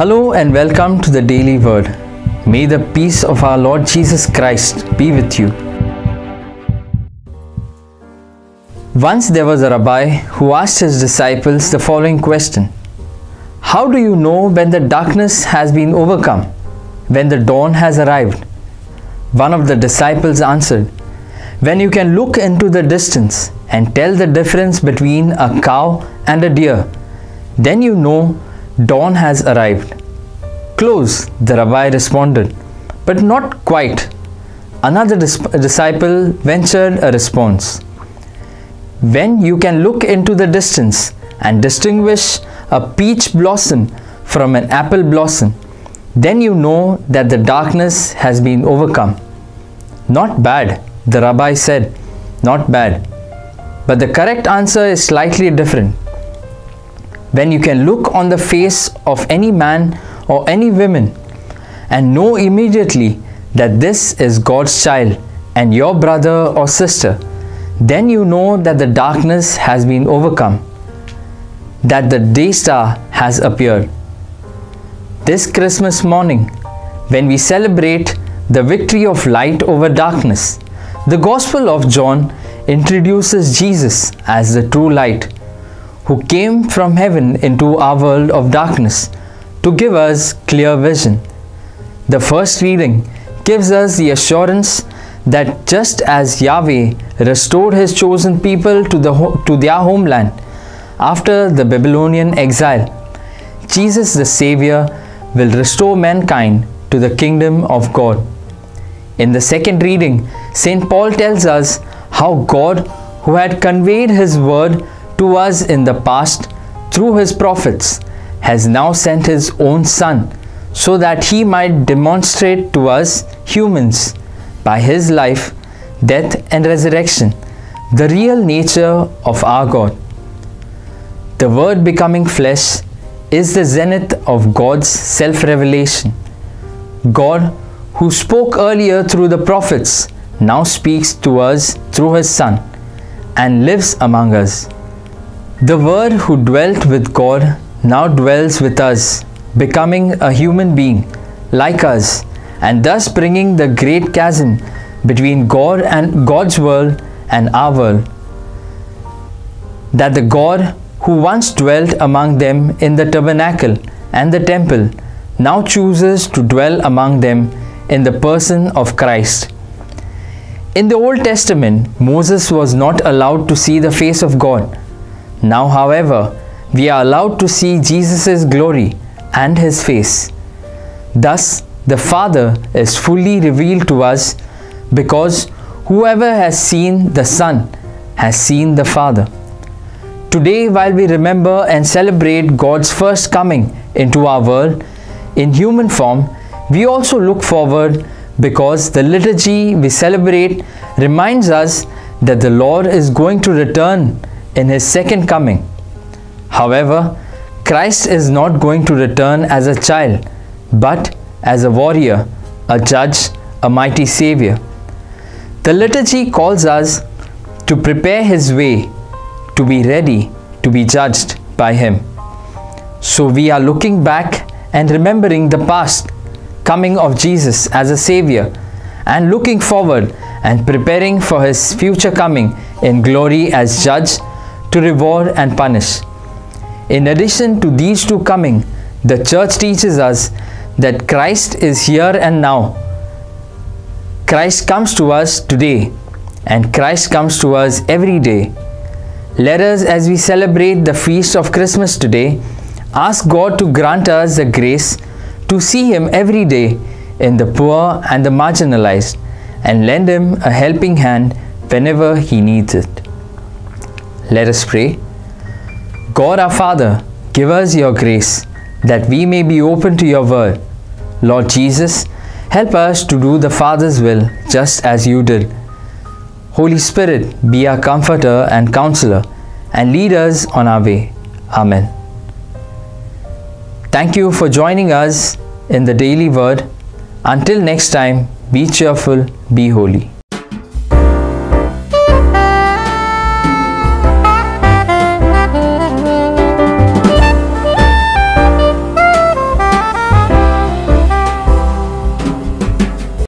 Hello and welcome to the Daily Word. May the peace of our Lord Jesus Christ be with you. Once there was a rabbi who asked his disciples the following question: How do you know when the darkness has been overcome, when the dawn has arrived? One of the disciples answered, When you can look into the distance and tell the difference between a cow and a deer, then you know dawn has arrived. Close, the rabbi responded, but not quite. Another disciple ventured a response. When you can look into the distance and distinguish a peach blossom from an apple blossom, then you know that the darkness has been overcome. Not bad, the rabbi said, not bad. But the correct answer is slightly different. When you can look on the face of any man or any woman and know immediately that this is God's child and your brother or sister, then you know that the darkness has been overcome, that the day star has appeared. This Christmas morning, when we celebrate the victory of light over darkness, the Gospel of John introduces Jesus as the true light, who came from heaven into our world of darkness to give us clear vision. The first reading gives us the assurance that just as Yahweh restored His chosen people to their homeland after the Babylonian exile, Jesus the Savior will restore mankind to the kingdom of God. In the second reading, St. Paul tells us how God, who had conveyed His word to us in the past through His prophets, has now sent His own Son so that He might demonstrate to us humans by His life, death and resurrection the real nature of our God. The Word becoming flesh is the zenith of God's self-revelation. God, who spoke earlier through the prophets, now speaks to us through His Son and lives among us. The Word who dwelt with God now dwells with us, becoming a human being like us, and thus bringing the great chasm between God and God's world and our world. That the God who once dwelt among them in the tabernacle and the temple now chooses to dwell among them in the person of Christ. In the Old Testament, Moses was not allowed to see the face of God. Now, however, we are allowed to see Jesus' glory and His face. Thus, the Father is fully revealed to us, because whoever has seen the Son has seen the Father. Today, while we remember and celebrate God's first coming into our world in human form, we also look forward, because the liturgy we celebrate reminds us that the Lord is going to return in His second coming. However, Christ is not going to return as a child, but as a warrior, a judge, a mighty Savior. The liturgy calls us to prepare His way, to be ready to be judged by Him. So we are looking back and remembering the past coming of Jesus as a Savior, and looking forward and preparing for His future coming in glory as judge to reward and punish. In addition to these two coming, the Church teaches us that Christ is here and now. Christ comes to us today, and Christ comes to us every day. Let us, as we celebrate the feast of Christmas today, ask God to grant us the grace to see Him every day in the poor and the marginalized, and lend Him a helping hand whenever He needs it. Let us pray. God our Father, give us your grace that we may be open to your word. Lord Jesus, help us to do the Father's will just as you did. Holy Spirit, be our comforter and counselor, and lead us on our way. Amen. Thank you for joining us in the Daily Word. Until next time, be cheerful, be holy.